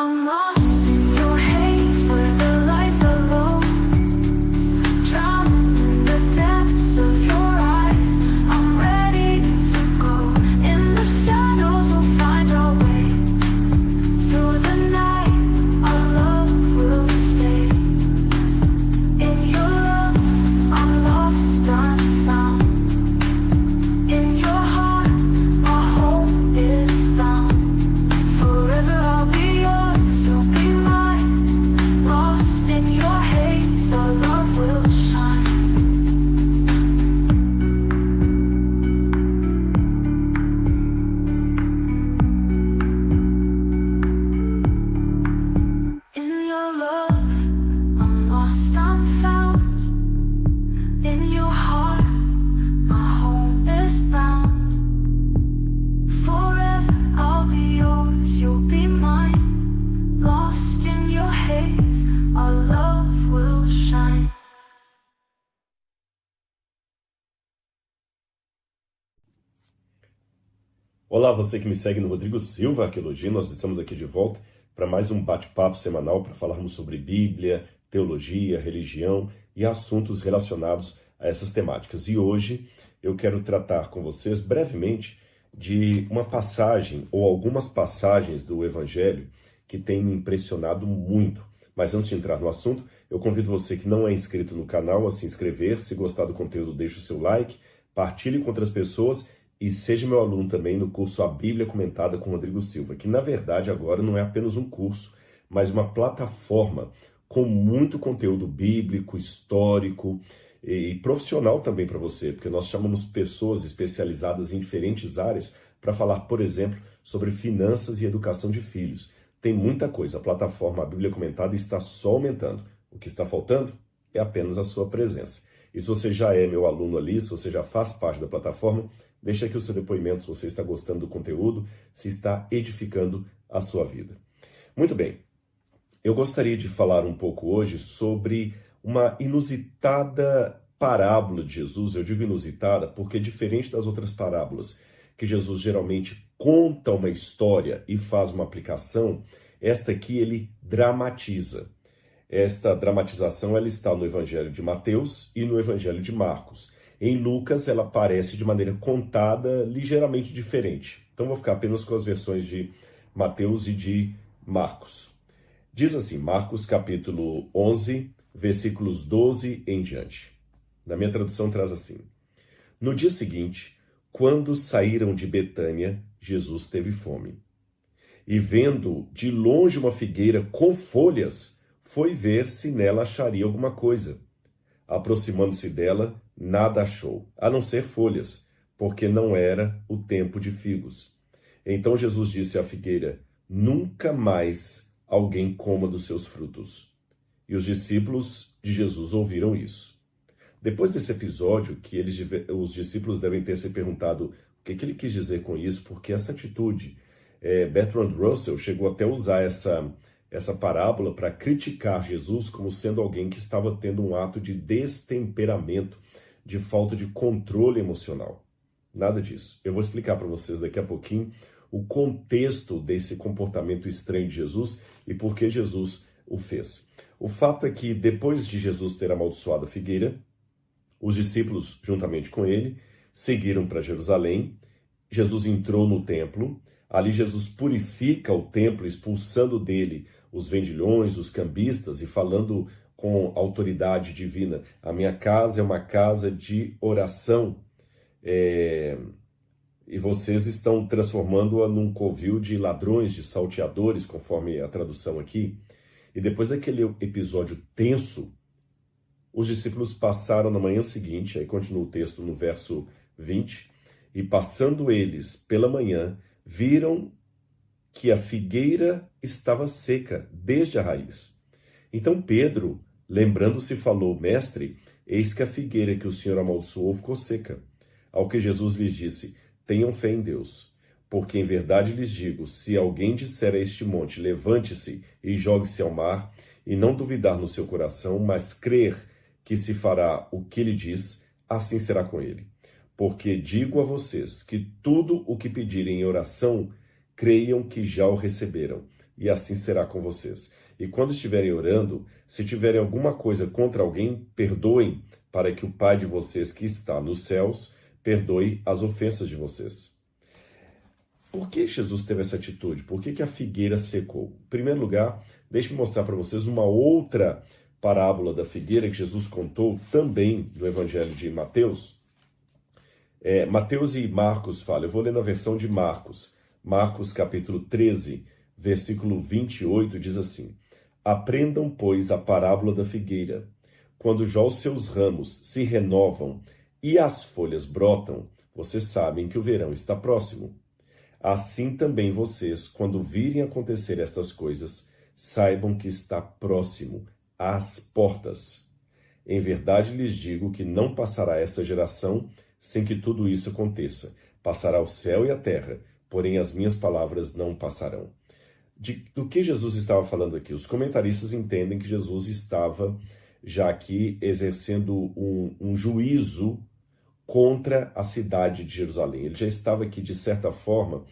I'm lost in your haze where the lights are low, drowning in the depths of your eyes. I'm ready to go. In the shadows we'll find our way. Through the night our love will stay. In your love I'm lost, I'm found. In your heart my hope is bound. Forever I'll be yours, you'll be mine. Lost in your haze, our love will shine. In your love, I'm lost, I'm found. In your heart, my home is bound. Forever I'll be yours, you'll be mine. Lost in your haze, our love will shine. Olá, você que me segue no Rodrigo Silva Arqueologia, nós estamos aqui de volta para mais um bate-papo semanal para falarmos sobre Bíblia, teologia, religião e assuntos relacionados a essas temáticas. E hoje eu quero tratar com vocês brevemente de uma passagem ou algumas passagens do Evangelho que têm me impressionado muito. Mas antes de entrar no assunto, eu convido você que não é inscrito no canal a se inscrever. Se gostar do conteúdo, deixe o seu like, partilhe com outras pessoas e seja meu aluno também no curso A Bíblia Comentada com Rodrigo Silva, que na verdade agora não é apenas um curso, mas uma plataforma com muito conteúdo bíblico, histórico e profissional também para você, porque nós chamamos pessoas especializadas em diferentes áreas para falar, por exemplo, sobre finanças e educação de filhos. Tem muita coisa, a plataforma A Bíblia Comentada está só aumentando. O que está faltando é apenas a sua presença. E se você já é meu aluno ali, se você já faz parte da plataforma, deixa aqui o seu depoimento se você está gostando do conteúdo, se está edificando a sua vida. Muito bem, eu gostaria de falar um pouco hoje sobre uma inusitada parábola de Jesus. Eu digo inusitada porque, diferente das outras parábolas, que Jesus geralmente conta uma história e faz uma aplicação, esta aqui ele dramatiza. Esta dramatização ela está no Evangelho de Mateus e no Evangelho de Marcos. Em Lucas, ela aparece de maneira contada, ligeiramente diferente. Então, vou ficar apenas com as versões de Mateus e de Marcos. Diz assim, Marcos capítulo 11, versículos 12 em diante. Na minha tradução traz assim. No dia seguinte, quando saíram de Betânia, Jesus teve fome. E vendo de longe uma figueira com folhas, foi ver se nela acharia alguma coisa. Aproximando-se dela, nada achou, a não ser folhas, porque não era o tempo de figos. Então Jesus disse à figueira, nunca mais alguém coma dos seus frutos. E os discípulos de Jesus ouviram isso. Depois desse episódio, que os discípulos devem ter se perguntado o que ele quis dizer com isso, porque essa atitude, Bertrand Russell chegou até a usar essa parábola para criticar Jesus como sendo alguém que estava tendo um ato de destemperamento, de falta de controle emocional. Nada disso. Eu vou explicar para vocês daqui a pouquinho o contexto desse comportamento estranho de Jesus e por que Jesus o fez. O fato é que depois de Jesus ter amaldiçoado a figueira, os discípulos, juntamente com ele, seguiram para Jerusalém. Jesus entrou no templo. Ali Jesus purifica o templo, expulsando dele os vendilhões, os cambistas e falando com autoridade divina. A minha casa é uma casa de oração e vocês estão transformando-a num covil de ladrões, de salteadores, conforme a tradução aqui. E depois daquele episódio tenso, os discípulos passaram na manhã seguinte, aí continua o texto no verso 20, e passando eles pela manhã, viram que a figueira estava seca desde a raiz. Então Pedro, lembrando-se, falou, mestre, eis que a figueira que o Senhor amaldiçoou ficou seca. Ao que Jesus lhes disse, tenham fé em Deus, porque em verdade lhes digo, se alguém disser a este monte, levante-se e jogue-se ao mar, e não duvidar no seu coração, mas crer que se fará o que ele diz, assim será com ele. Porque digo a vocês que tudo o que pedirem em oração, creiam que já o receberam, e assim será com vocês. E quando estiverem orando, se tiverem alguma coisa contra alguém, perdoem, para que o Pai de vocês que está nos céus perdoe as ofensas de vocês. Por que Jesus teve essa atitude? Por que a figueira secou? Em primeiro lugar, deixe-me mostrar para vocês uma outra parábola da figueira que Jesus contou também no Evangelho de Mateus. Mateus e Marcos falam, eu vou ler na versão de Marcos. Marcos capítulo 13, versículo 28 diz assim: Aprendam, pois, a parábola da figueira. Quando já os seus ramos se renovam e as folhas brotam, vocês sabem que o verão está próximo. Assim também vocês, quando virem acontecer estas coisas, saibam que está próximo, às portas. Em verdade lhes digo que não passará essa geração sem que tudo isso aconteça. Passará o céu e a terra, porém as minhas palavras não passarão. Do que Jesus estava falando aqui? Os comentaristas entendem que Jesus estava já aqui exercendo um juízo contra a cidade de Jerusalém. Ele já estava aqui, de certa forma,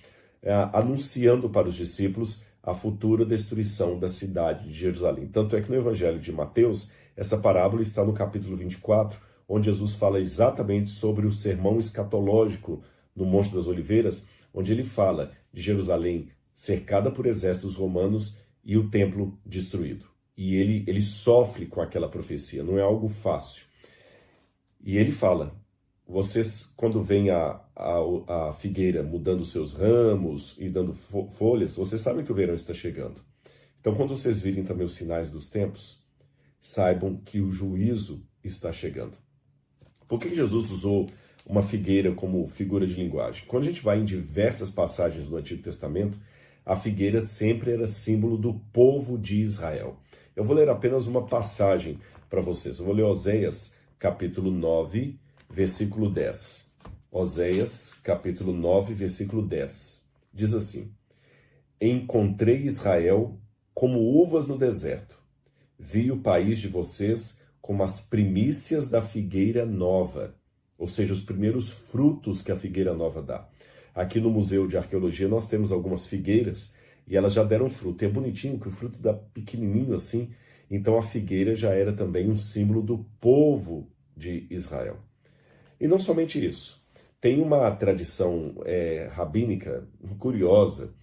anunciando para os discípulos a futura destruição da cidade de Jerusalém. Tanto é que no Evangelho de Mateus, essa parábola está no capítulo 24, onde Jesus fala exatamente sobre o sermão escatológico no Monte das Oliveiras, onde ele fala de Jerusalém cercada por exércitos romanos e o templo destruído. E ele sofre com aquela profecia, não é algo fácil. E ele fala, vocês, quando vem a figueira mudando seus ramos e dando folhas, vocês sabem que o verão está chegando. Então, quando vocês virem também os sinais dos tempos, saibam que o juízo está chegando. Por que Jesus usou uma figueira como figura de linguagem? Quando a gente vai em diversas passagens do Antigo Testamento, a figueira sempre era símbolo do povo de Israel. Eu vou ler apenas uma passagem para vocês. Eu vou ler Oséias, capítulo 9, versículo 10. Oséias, capítulo 9, versículo 10. Diz assim: Encontrei Israel como uvas no deserto. Vi o país de vocês como as primícias da figueira nova, ou seja, os primeiros frutos que a figueira nova dá. Aqui no Museu de Arqueologia nós temos algumas figueiras e elas já deram fruto. E é bonitinho que o fruto dá pequenininho assim. Então a figueira já era também um símbolo do povo de Israel. E não somente isso. Tem uma tradição rabínica curiosa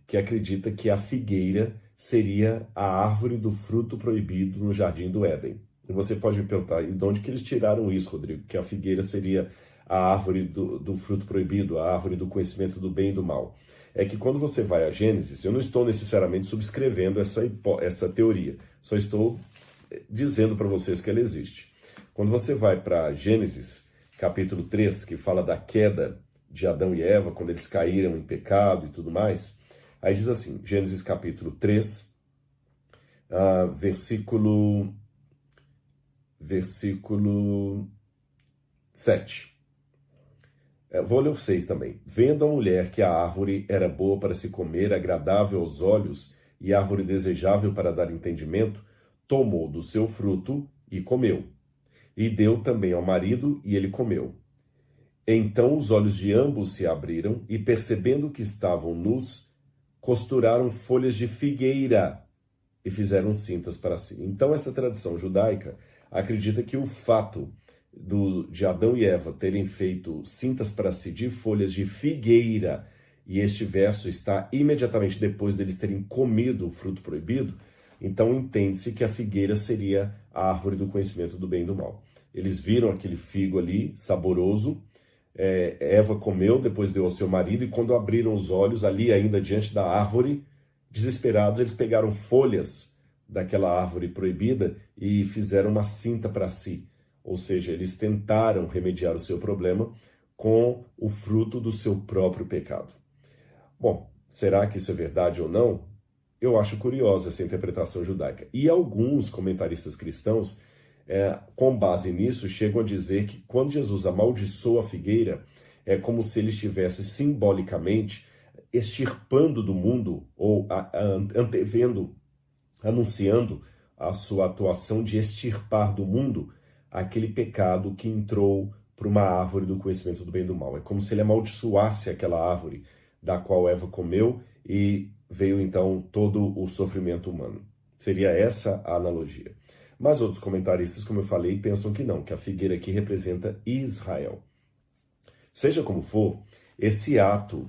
que acredita que a figueira seria a árvore do fruto proibido no Jardim do Éden. E você pode me perguntar, e de onde que eles tiraram isso, Rodrigo? Que a figueira seria a árvore do fruto proibido, a árvore do conhecimento do bem e do mal. É que quando você vai a Gênesis, eu não estou necessariamente subscrevendo essa teoria, só estou dizendo para vocês que ela existe. Quando você vai para Gênesis, capítulo 3, que fala da queda de Adão e Eva, quando eles caíram em pecado e tudo mais, aí diz assim, Gênesis capítulo 3, versículo 7. Vou ler o 6 também. Vendo a mulher que a árvore era boa para se comer, agradável aos olhos e árvore desejável para dar entendimento, tomou do seu fruto e comeu. E deu também ao marido, e ele comeu. Então os olhos de ambos se abriram, e percebendo que estavam nus, costuraram folhas de figueira e fizeram cintas para si. Então essa tradição judaica acredita que o fato de Adão e Eva terem feito cintas para si de folhas de figueira, e este verso está imediatamente depois deles terem comido o fruto proibido, então entende-se que a figueira seria a árvore do conhecimento do bem e do mal. Eles viram aquele figo ali, saboroso, Eva comeu, depois deu ao seu marido, e quando abriram os olhos, ali ainda diante da árvore, desesperados, eles pegaram folhas daquela árvore proibida e fizeram uma cinta para si. Ou seja, eles tentaram remediar o seu problema com o fruto do seu próprio pecado. Bom, será que isso é verdade ou não? Eu acho curiosa essa interpretação judaica. E alguns comentaristas cristãos, com base nisso, chegam a dizer que quando Jesus amaldiçoa a figueira, é como se ele estivesse simbolicamente extirpando do mundo, ou antevendo, anunciando a sua atuação de extirpar do mundo aquele pecado que entrou para uma árvore do conhecimento do bem e do mal. É como se ele amaldiçoasse aquela árvore da qual Eva comeu e veio então todo o sofrimento humano. Seria essa a analogia. Mas outros comentaristas, como eu falei, pensam que não, que a figueira aqui representa Israel. Seja como for, esse ato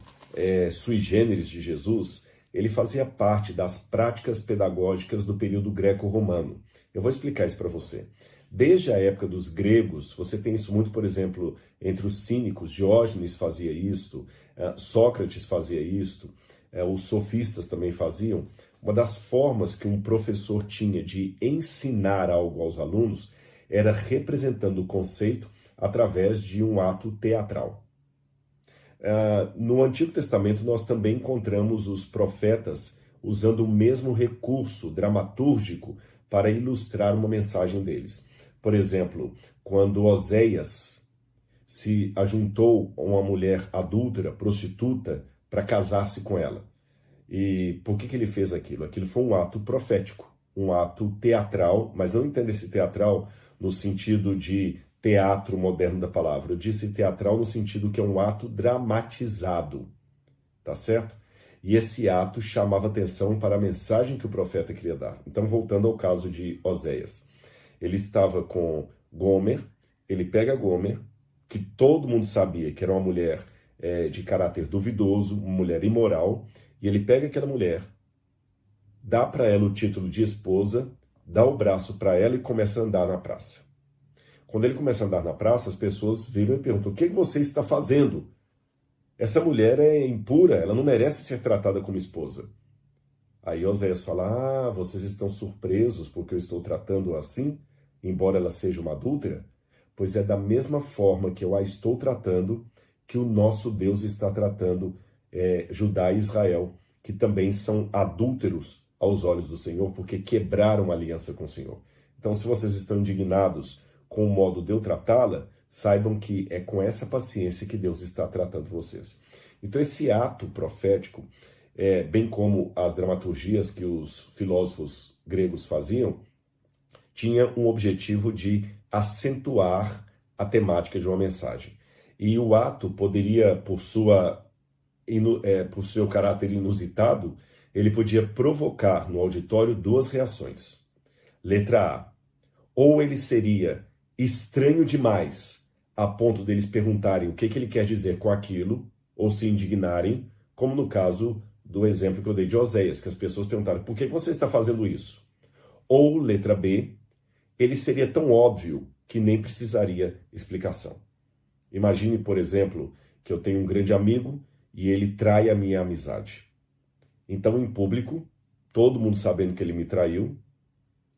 sui generis de Jesus, ele fazia parte das práticas pedagógicas do período greco-romano. Eu vou explicar isso para você. Desde a época dos gregos, você tem isso muito, por exemplo, entre os cínicos, Diógenes fazia isto, Sócrates fazia isto, os sofistas também faziam. Uma das formas que um professor tinha de ensinar algo aos alunos era representando o conceito através de um ato teatral. No Antigo Testamento, nós também encontramos os profetas usando o mesmo recurso dramatúrgico para ilustrar uma mensagem deles. Por exemplo, quando Oséias se ajuntou a uma mulher adúltera, prostituta, para casar-se com ela. E por que ele fez aquilo? Aquilo foi um ato profético, um ato teatral, mas não entenda esse teatral no sentido de teatro moderno da palavra. Eu disse teatral no sentido que é um ato dramatizado, tá certo? E esse ato chamava atenção para a mensagem que o profeta queria dar. Então, voltando ao caso de Oséias. Ele estava com Gomer, ele pega Gomer, que todo mundo sabia que era uma mulher de caráter duvidoso, uma mulher imoral, e ele pega aquela mulher, dá para ela o título de esposa, dá o braço para ela e começa a andar na praça. Quando ele começa a andar na praça, as pessoas viram e perguntam: o que você está fazendo? Essa mulher é impura, ela não merece ser tratada como esposa. Aí Oséias fala: vocês estão surpresos porque eu estou tratando assim, embora ela seja uma adúltera? Pois é da mesma forma que eu a estou tratando que o nosso Deus está tratando Judá e Israel, que também são adúlteros aos olhos do Senhor, porque quebraram a aliança com o Senhor. Então, se vocês estão indignados com o modo de eu tratá-la, saibam que é com essa paciência que Deus está tratando vocês. Então, esse ato profético, bem como as dramaturgias que os filósofos gregos faziam, tinha um objetivo de acentuar a temática de uma mensagem. E o ato poderia, por seu caráter inusitado, ele podia provocar no auditório duas reações. Letra A: ou ele seria estranho demais, a ponto deles perguntarem o que ele quer dizer com aquilo, ou se indignarem, como no caso do exemplo que eu dei de Oséias, que as pessoas perguntaram: por que você está fazendo isso? Ou, letra B, ele seria tão óbvio que nem precisaria explicação. Imagine, por exemplo, que eu tenho um grande amigo e ele trai a minha amizade. Então, em público, todo mundo sabendo que ele me traiu,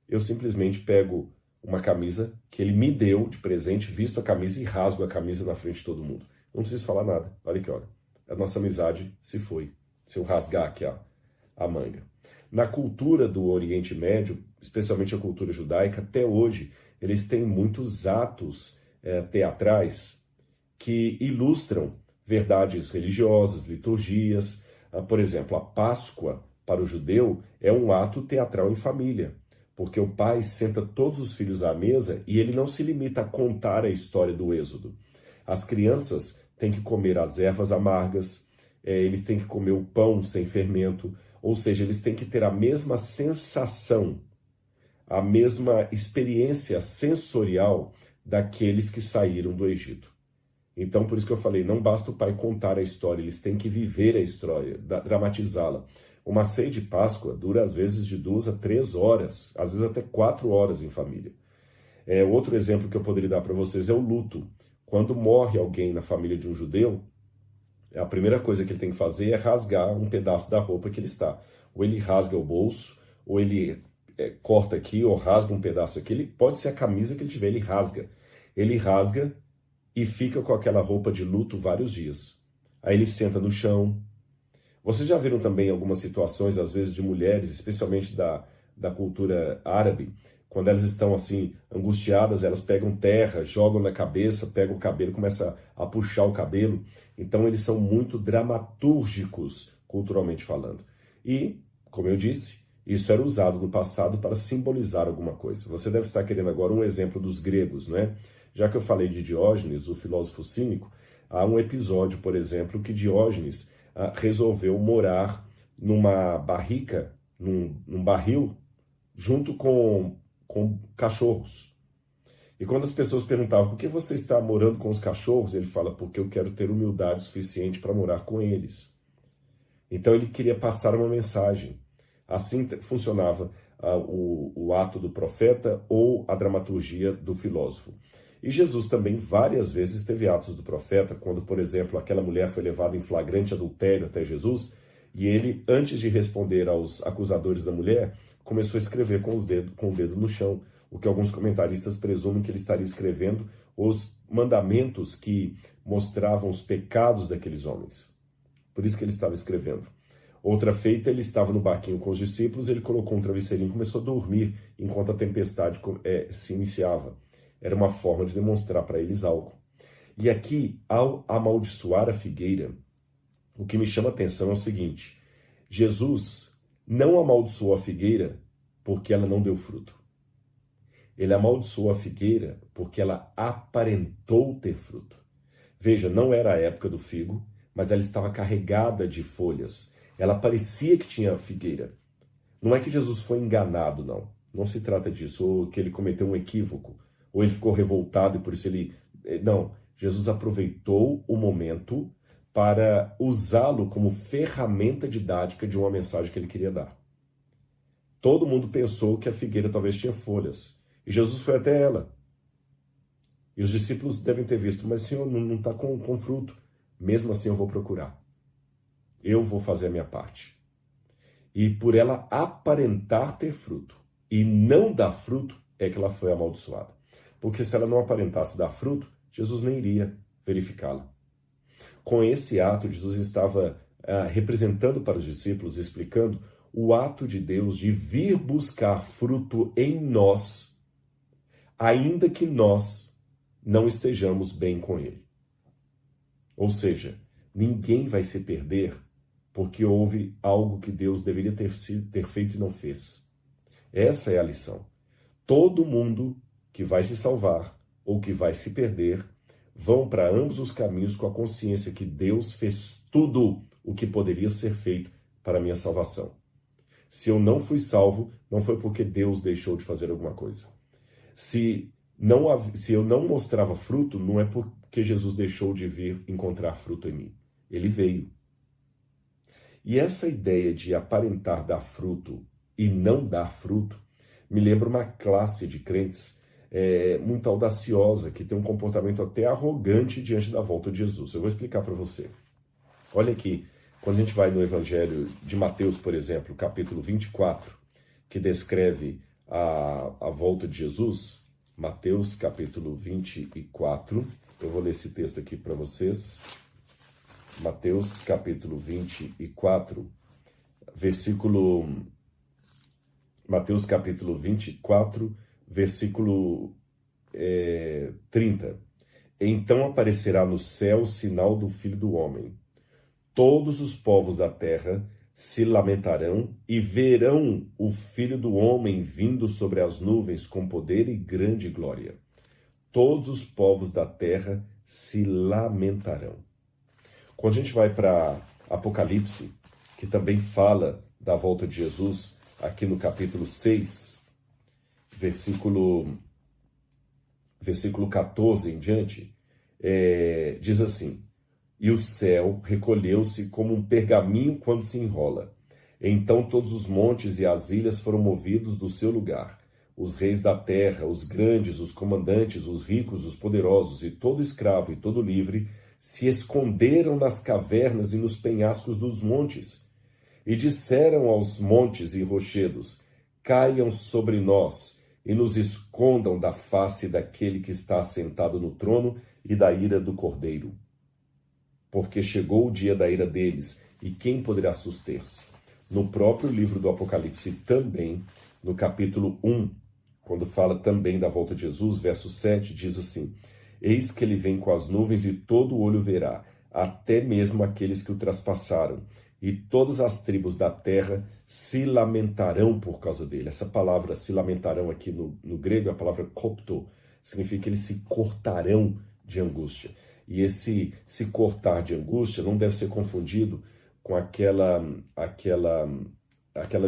eu simplesmente pego uma camisa que ele me deu de presente, visto a camisa e rasgo a camisa na frente de todo mundo. Não preciso falar nada. Olha que hora. A nossa amizade se foi. Se eu rasgar aqui a manga. Na cultura do Oriente Médio, especialmente a cultura judaica, até hoje, eles têm muitos atos teatrais que ilustram verdades religiosas, liturgias. Por exemplo, a Páscoa, para o judeu, é um ato teatral em família, porque o pai senta todos os filhos à mesa e ele não se limita a contar a história do Êxodo. As crianças têm que comer as ervas amargas, eles têm que comer o pão sem fermento, ou seja, eles têm que ter a mesma sensação, a mesma experiência sensorial daqueles que saíram do Egito. Então, por isso que eu falei, não basta o pai contar a história, eles têm que viver a história, dramatizá-la. Uma ceia de Páscoa dura, às vezes, de 2 a 3 horas, às vezes até 4 horas em família. Outro exemplo que eu poderia dar para vocês é o luto. Quando morre alguém na família de um judeu, a primeira coisa que ele tem que fazer é rasgar um pedaço da roupa que ele está. Ou ele rasga o bolso, ou ele corta aqui, ou rasga um pedaço aqui. Pode ser a camisa que ele tiver, ele rasga. Ele rasga e fica com aquela roupa de luto vários dias. Aí ele senta no chão. Vocês já viram também algumas situações, às vezes, de mulheres, especialmente da cultura árabe, quando elas estão assim, angustiadas, elas pegam terra, jogam na cabeça, pegam o cabelo, começam a puxar o cabelo. Então, eles são muito dramatúrgicos, culturalmente falando. E, como eu disse, isso era usado no passado para simbolizar alguma coisa. Você deve estar querendo agora um exemplo dos gregos, né? Já que eu falei de Diógenes, o filósofo cínico, há um episódio, por exemplo, que Diógenes resolveu morar numa barrica, num barril, junto com cachorros. E quando as pessoas perguntavam, por que você está morando com os cachorros? Ele fala, porque eu quero ter humildade suficiente para morar com eles. Então ele queria passar uma mensagem. Assim funcionava o ato do profeta ou a dramaturgia do filósofo. E Jesus também várias vezes teve atos do profeta, quando, por exemplo, aquela mulher foi levada em flagrante adultério até Jesus, e ele, antes de responder aos acusadores da mulher, começou a escrever com o dedo no chão, o que alguns comentaristas presumem que ele estaria escrevendo os mandamentos que mostravam os pecados daqueles homens. Por isso que ele estava escrevendo. Outra feita, ele estava no barquinho com os discípulos, ele colocou um travesseirinho e começou a dormir enquanto a tempestade se iniciava. Era uma forma de demonstrar para eles algo. E aqui, ao amaldiçoar a figueira, o que me chama a atenção é o seguinte: Jesus não amaldiçoou a figueira porque ela não deu fruto. Ele amaldiçoou a figueira porque ela aparentou ter fruto. Veja, não era a época do figo, mas ela estava carregada de folhas. Ela parecia que tinha figueira. Não é que Jesus foi enganado, não. Não se trata disso, ou que ele cometeu um equívoco, ou ele ficou revoltado e por isso ele... Não, Jesus aproveitou o momento para usá-lo como ferramenta didática de uma mensagem que ele queria dar. Todo mundo pensou que a figueira talvez tinha folhas. E Jesus foi até ela. E os discípulos devem ter visto, mas Senhor, não está com fruto. Mesmo assim eu vou procurar. Eu vou fazer a minha parte. E por ela aparentar ter fruto e não dar fruto, é que ela foi amaldiçoada. Porque se ela não aparentasse dar fruto, Jesus nem iria verificá-la. Com esse ato, Jesus estava representando para os discípulos, explicando o ato de Deus de vir buscar fruto em nós, ainda que nós não estejamos bem com Ele. Ou seja, ninguém vai se perder porque houve algo que Deus deveria ter feito e não fez. Essa é a lição. Todo mundo que vai se salvar ou que vai se perder vão para ambos os caminhos com a consciência que Deus fez tudo o que poderia ser feito para a minha salvação. Se eu não fui salvo, não foi porque Deus deixou de fazer alguma coisa. Se eu não mostrava fruto, não é porque Jesus deixou de vir encontrar fruto em mim. Ele veio. E essa ideia de aparentar dar fruto e não dar fruto me lembra uma classe de crentes muito audaciosa, que tem um comportamento até arrogante diante da volta de Jesus. Eu vou explicar para você. Olha aqui, quando a gente vai no Evangelho de Mateus, por exemplo, capítulo 24, que descreve a volta de Jesus, Mateus capítulo 24, eu vou ler esse texto aqui para vocês. Mateus capítulo 24, Mateus capítulo 24, versículo 30. Então aparecerá no céu o sinal do Filho do Homem. Todos os povos da terra se lamentarão e verão o Filho do Homem vindo sobre as nuvens com poder e grande glória. Todos os povos da terra se lamentarão. Quando a gente vai para Apocalipse, que também fala da volta de Jesus, aqui no capítulo 6, versículo 14 em diante, diz assim: e o céu recolheu-se como um pergaminho quando se enrola. Então todos os montes e as ilhas foram movidos do seu lugar. Os reis da terra, os grandes, os comandantes, os ricos, os poderosos, e todo escravo e todo livre, se esconderam nas cavernas e nos penhascos dos montes. E disseram aos montes e rochedos: caiam sobre nós e nos escondam da face daquele que está assentado no trono e da ira do Cordeiro. Porque chegou o dia da ira deles, e quem poderá suster-se? No próprio livro do Apocalipse também, no capítulo 1, quando fala também da volta de Jesus, verso 7, diz assim: eis que ele vem com as nuvens e todo olho verá, até mesmo aqueles que o traspassaram, e todas as tribos da terra se lamentarão por causa dele. Essa palavra se lamentarão aqui no grego é a palavra kopto, significa que eles se cortarão de angústia. E esse se cortar de angústia não deve ser confundido com aquela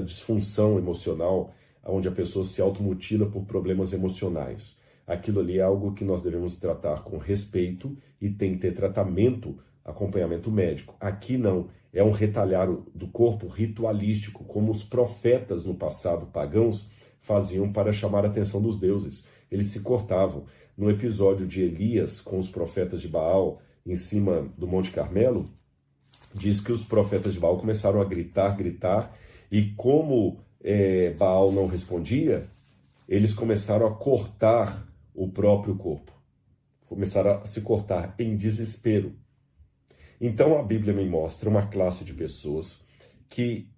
disfunção emocional, onde a pessoa se automutila por problemas emocionais. Aquilo ali é algo que nós devemos tratar com respeito e tem que ter tratamento, acompanhamento médico. Aqui não, é um retalhar do corpo ritualístico, como os profetas no passado pagãos faziam para chamar a atenção dos deuses. Eles se cortavam. No episódio de Elias com os profetas de Baal em cima do Monte Carmelo, diz que os profetas de Baal começaram a gritar, e como Baal não respondia, eles começaram a cortar o próprio corpo. Começaram a se cortar em desespero. Então a Bíblia me mostra uma classe de pessoas que,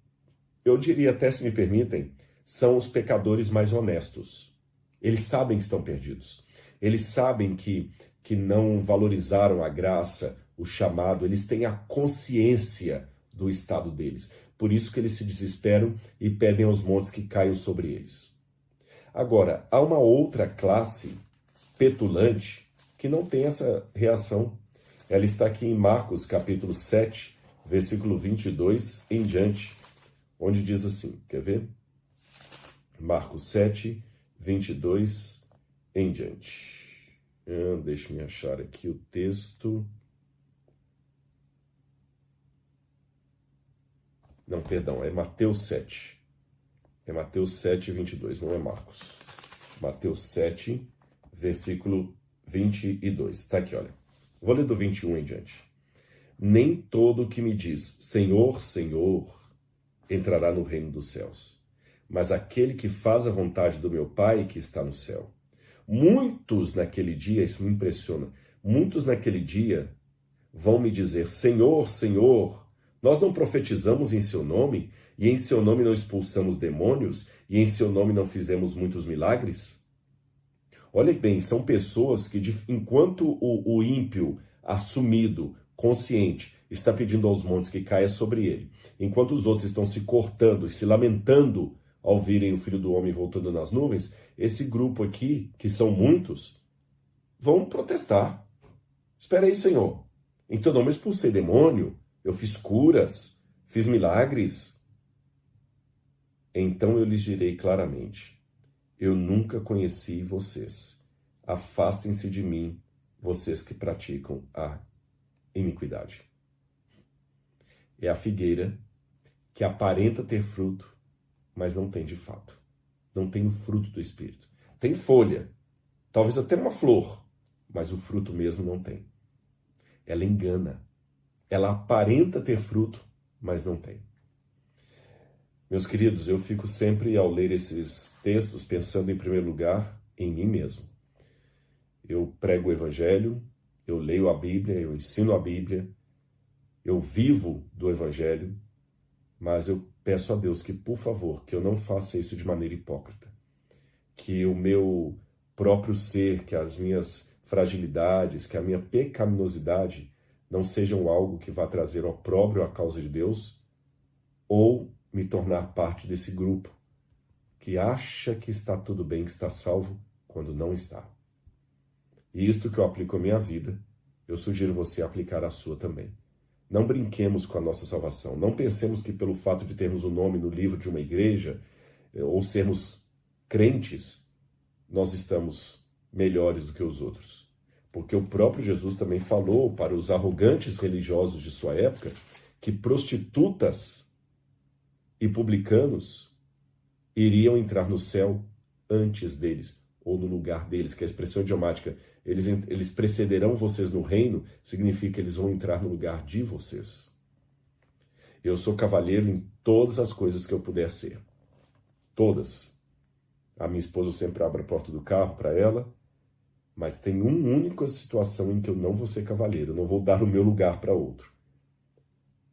eu diria até, se me permitem, são os pecadores mais honestos. Eles sabem que estão perdidos. Eles sabem que não valorizaram a graça, o chamado. Eles têm a consciência do estado deles. Por isso que eles se desesperam e pedem aos montes que caiam sobre eles. Agora, há uma outra classe petulante que não tem essa reação. Ela está aqui em Marcos, capítulo 7, versículo 22 em diante, onde diz assim, quer ver? Marcos 7, 22 em diante. Deixa-me achar aqui o texto. Não, perdão, é Mateus 7. É Mateus 7, 22, não é Marcos. Mateus 7, versículo 22. Está aqui, olha. Vou ler do 21 em diante. Nem todo que me diz, Senhor, Senhor, entrará no reino dos céus, mas aquele que faz a vontade do meu Pai que está no céu. Muitos naquele dia, isso me impressiona, muitos naquele dia vão me dizer, Senhor, Senhor, nós não profetizamos em seu nome, e em seu nome não expulsamos demônios, e em seu nome não fizemos muitos milagres? Olha bem, são pessoas que, enquanto o ímpio, assumido, consciente, está pedindo aos montes que caia sobre ele, enquanto os outros estão se cortando e se lamentando ao virem o Filho do Homem voltando nas nuvens, esse grupo aqui, que são muitos, vão protestar. Espera aí, Senhor. Em teu nome eu expulsei demônio, eu fiz curas, fiz milagres. Então eu lhes direi claramente, eu nunca conheci vocês. Afastem-se de mim, vocês que praticam a iniquidade. É a figueira que aparenta ter fruto, mas não tem de fato. Não tem o fruto do Espírito. Tem folha, talvez até uma flor, mas o fruto mesmo não tem. Ela engana. Ela aparenta ter fruto, mas não tem. Meus queridos, eu fico sempre, ao ler esses textos, pensando em primeiro lugar em mim mesmo. Eu prego o Evangelho, eu leio a Bíblia, eu ensino a Bíblia, eu vivo do Evangelho, mas eu peço a Deus que, por favor, que eu não faça isso de maneira hipócrita. Que o meu próprio ser, que as minhas fragilidades, que a minha pecaminosidade não sejam algo que vá trazer opróbrio à causa de Deus, ou me tornar parte desse grupo que acha que está tudo bem, que está salvo, quando não está. E isto que eu aplico à minha vida, eu sugiro você aplicar à sua também. Não brinquemos com a nossa salvação. Não pensemos que pelo fato de termos o nome no livro de uma igreja, ou sermos crentes, nós estamos melhores do que os outros. Porque o próprio Jesus também falou para os arrogantes religiosos de sua época que prostitutas e publicanos iriam entrar no céu antes deles, ou no lugar deles, que é a expressão idiomática, eles precederão vocês no reino, significa que eles vão entrar no lugar de vocês. Eu sou cavalheiro em todas as coisas que eu puder ser. Todas. A minha esposa sempre abre a porta do carro para ela, mas tem uma única situação em que eu não vou ser cavalheiro, eu não vou dar o meu lugar para outro.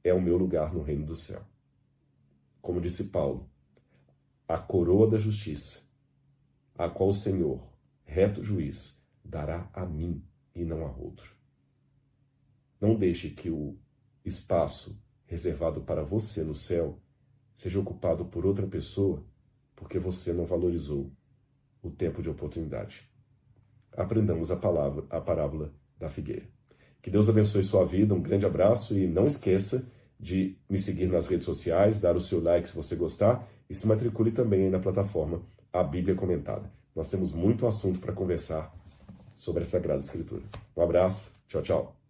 É o meu lugar no reino do céu. Como disse Paulo, a coroa da justiça, a qual o Senhor, reto juiz, dará a mim e não a outro. Não deixe que o espaço reservado para você no céu seja ocupado por outra pessoa porque você não valorizou o tempo de oportunidade. Aprendamos a parábola da figueira. Que Deus abençoe sua vida, um grande abraço e não esqueça de me seguir nas redes sociais, dar o seu like se você gostar e se matricule também aí na plataforma A Bíblia Comentada. Nós temos muito assunto para conversar sobre a Sagrada Escritura. Um abraço, tchau, tchau.